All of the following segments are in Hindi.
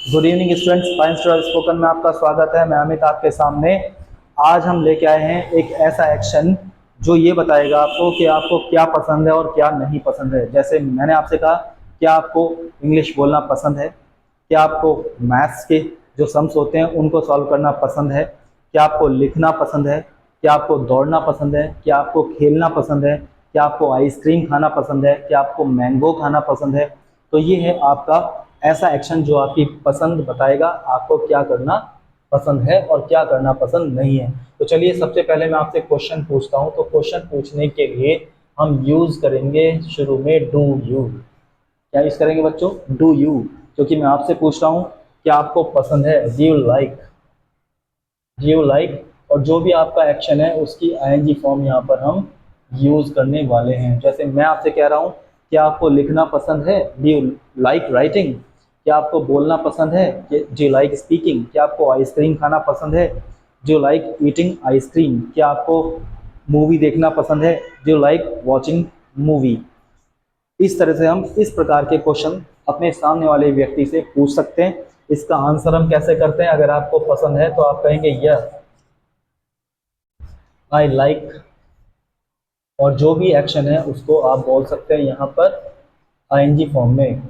Good evening students, science twelfth spoken में आपका स्वागत है। मैं अमित आपके सामने। आज हम लेके आए हैं एक ऐसा एक्शन जो ये बताएगा आपको कि आपको क्या पसंद है और क्या नहीं पसंद है। जैसे मैंने आपसे कहा, क्या आपको इंग्लिश बोलना पसंद है, क्या आपको मैथ्स के जो सम्स होते हैं उनको सॉल्व करना पसंद है, क्या आपको लिखना पसंद है, क्या आपको दौड़ना पसंद है, क्या आपको खेलना पसंद है, क्या आपको आइसक्रीम खाना पसंद है, क्या आपको मैंगो खाना पसंद है। तो ये है आपका ऐसा एक्शन जो आपकी पसंद बताएगा आपको क्या करना पसंद है और क्या करना पसंद नहीं है। तो चलिए, सबसे पहले मैं आपसे क्वेश्चन पूछता हूँ। तो क्वेश्चन पूछने के लिए हम यूज करेंगे शुरू में डू यू। क्या यूज करेंगे बच्चों? Do you. क्योंकि मैं आपसे पूछ रहा हूँ क्या आपको पसंद है, do you like, do you like. और जो भी आपका एक्शन है उसकी आईएनजी फॉर्म यहाँ पर हम यूज करने वाले हैं। जैसे मैं आपसे कह रहा हूँ, क्या आपको लिखना पसंद है, डू यू लाइक राइटिंग। क्या आपको बोलना पसंद है, डू यू लाइक स्पीकिंग। क्या आपको आइसक्रीम खाना पसंद है, do you like eating ice cream. क्या आपको मूवी देखना पसंद है, do you like watching movie. इस तरह से हम इस प्रकार के क्वेश्चन अपने सामने वाले व्यक्ति से पूछ सकते हैं। इसका आंसर हम कैसे करते हैं? अगर आपको पसंद है तो आप कहेंगे यस आई लाइक, और जो भी एक्शन है उसको आप बोल सकते हैं यहाँ पर आईएनजी फॉर्म में।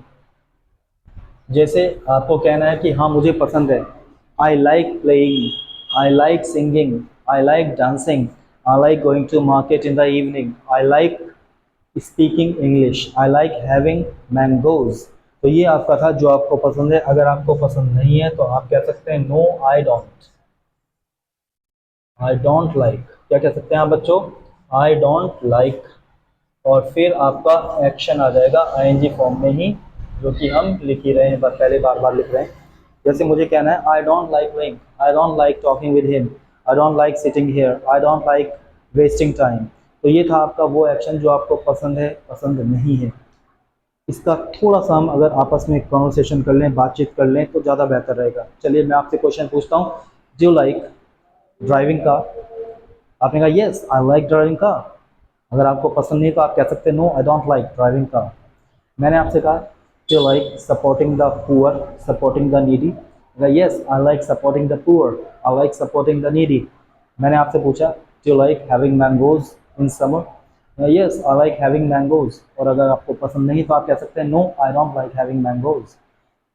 जैसे आपको कहना है कि हाँ मुझे पसंद है, I like playing, I like singing, I like dancing, I like going to market in the evening, I like speaking English, I like having mangoes. तो ये आपका था जो आपको पसंद है। अगर आपको पसंद नहीं है तो आप कह सकते हैं no I don't, I don't like. क्या कह सकते हैं आप बच्चों? I don't like. और फिर आपका एक्शन आ जाएगा आईएनजी फॉर्म में ही, जो कि हम लिख ही रहे हैं, बस पहले बार बार लिख रहे हैं। जैसे मुझे कहना है आई don't like playing, I don't like talking with him, I don't like sitting here, I don't like wasting time. तो ये था आपका वो एक्शन जो आपको पसंद है, पसंद नहीं है। इसका थोड़ा सा हम अगर आपस में कॉन्वर्सेशन कर लें, बातचीत कर लें, तो ज़्यादा बेहतर रहेगा। चलिए मैं आपसे क्वेश्चन पूछता हूँ, do you like driving car. आपने कहा yes I like driving car. अगर आपको पसंद नहीं है तो आप कह सकते हैं no I don't like driving car. मैंने आपसे कहा do you like supporting the poor, supporting the needy. Yes I like supporting the poor, I like supporting the needy. मैंने आपसे पूछा do you like having mangoes in summer. Yes I like having mangoes. और अगर आपको पसंद नहीं तो आप कह सकते हैं no I don't like having mangoes.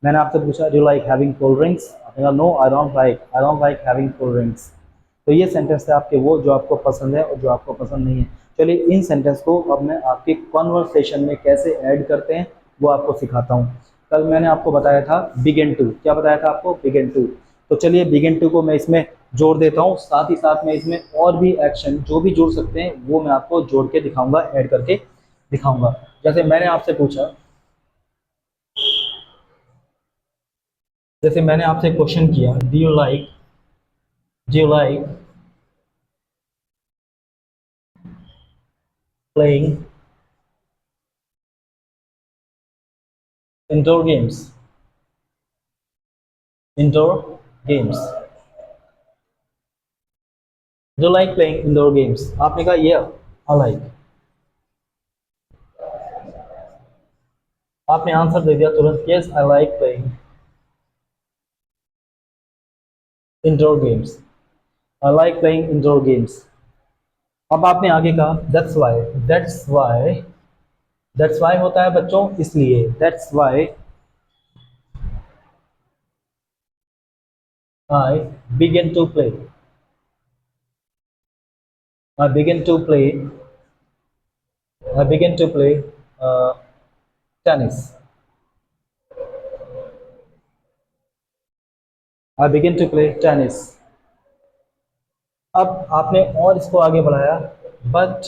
मैंने आपसे पूछा do you like having cold drinks. आपने कहा no I don't like having cold drinks. तो ये सेंटेंस है आपके वो जो आपको पसंद है और जो आपको पसंद नहीं है। चलिए इन सेंटेंस को अब मैं आपके कॉन्वर्सेशन में कैसे ऐड करते हैं वो आपको सिखाता हूँ। कल मैंने आपको बताया था बिगिन टू। क्या बताया था आपको? Begin to. तो चलिए बिगिन टू को मैं इसमें जोड़ देता हूँ। साथ ही साथ में इसमें और भी एक्शन जो भी जोड़ सकते हैं वो मैं आपको जोड़ के दिखाऊंगा, ऐड करके दिखाऊंगा। जैसे मैंने आपसे पूछा, जैसे मैंने आपसे क्वेश्चन किया do you like playing indoor games, indoor games. Do like playing indoor games. आपने कहा ये आई लाइक। आपने आंसर दे दिया तुरंत, yes I like playing indoor games, I like playing indoor games. अब आपने आगे कहा दैट्स वाई, दैट्स वाई होता है बच्चों इसलिए, that's why I begin to play, I begin to play, I begin to play tennis, I begin to play tennis. अब आपने और इसको आगे बढ़ाया, but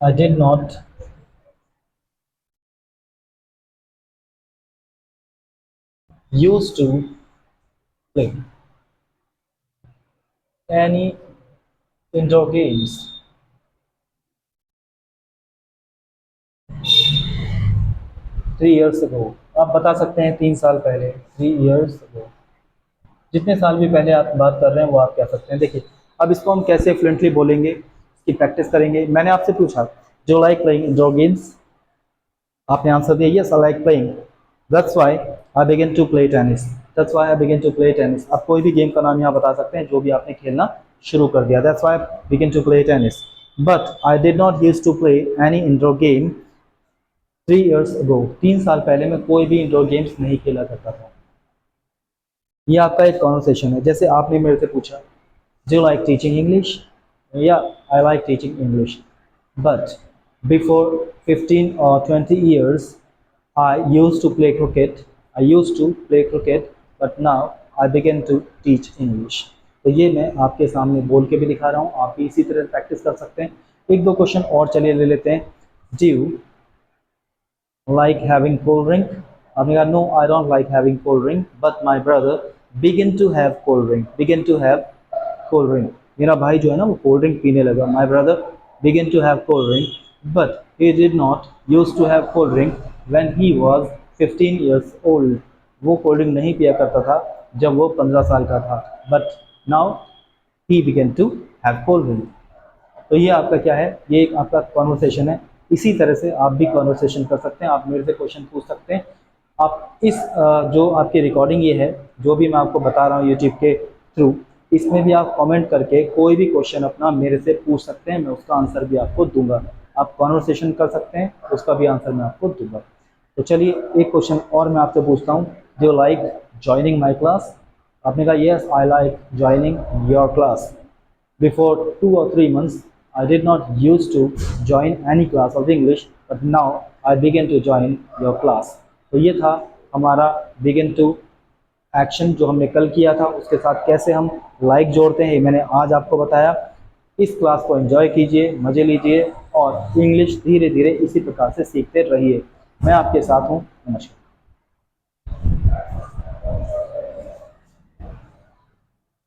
I did not use to play any indoor games 3 years ago। आप बता सकते हैं 3 साल पहले, 3 years ago। जितने साल भी पहले आप बात कर रहे हैं वो आप कह सकते हैं। देखिए अब इसको हम कैसे फ्लुएंटली बोलेंगे, इसकी प्रैक्टिस करेंगे। मैंने आपसे पूछा जो लाइक प्लेइंग इंडोर गेम्स, आपने आंसर दिया yes I like playing. That's why I began to play tennis. That's why I began to play tennis. आप कोई भी गेम का नाम यहाँ बता सकते हैं जो भी आपने खेलना शुरू कर दिया. That's why I began to play tennis. But I did not used to play any indoor game 3 years ago. 3 साल पहले मैं कोई भी इंडोर गेम्स नहीं खेला करता था. ये आपका एक कॉन्वर्सेशन है. जैसे आपने मेरे से पूछा, Do you like teaching English? Yeah, I like teaching English. But before 15 or 20 years, I used to play cricket. I used to play cricket, but now I began to teach English. तो ये मैं आपके सामने बोल के भी दिखा रहा हूँ. आप भी इसी तरह प्रैक्टिस कर सकते हैं. एक दो क्वेश्चन और चलिए ले लेते हैं. Do you like having cold drink? आपने कहा no, I don't like having cold drink, but my brother began to have cold drink. Began to have cold drink. मेरा भाई जो है ना वो कोल्ड ड्रिंक पीने लगा. My brother began to have cold drink, but he did not used to have cold drink when he was 15 years old. वो कोल्ड ड्रिंक नहीं पिया करता था जब वो 15 साल का था. But now he began to have cold drink. तो ये आपका क्या है, ये एक आपका कॉन्वर्सेशन है. इसी तरह से आप भी कॉन्वर्सेशन कर सकते हैं. आप मेरे से क्वेश्चन पूछ सकते हैं. आप इस जो आपकी रिकॉर्डिंग ये है, जो भी मैं आपको बता रहा हूँ यूट्यूब के थ्रू, इसमें भी आप कमेंट करके कोई भी क्वेश्चन अपना मेरे से पूछ सकते हैं. मैं उसका आंसर भी आपको दूंगा. आप कॉन्वर्सेशन कर सकते हैं, उसका भी आंसर मैं आपको दूंगा. तो चलिए एक क्वेश्चन और मैं आपसे पूछता हूँ. Do you like joining my class? आपने कहा yes, I like joining your class. Before 2 or 3 months, I did not used to join any class of English, but now I began to join your class. तो ये था हमारा begin to एक्शन जो हमने कल किया था. उसके साथ कैसे हम लाइक जोड़ते हैं ये मैंने आज आपको बताया. इस क्लास को एंजॉय कीजिए, मज़े लीजिए और इंग्लिश धीरे धीरे इसी प्रकार से सीखते रहिए. मैं आपके साथ हूँ. नमस्कार.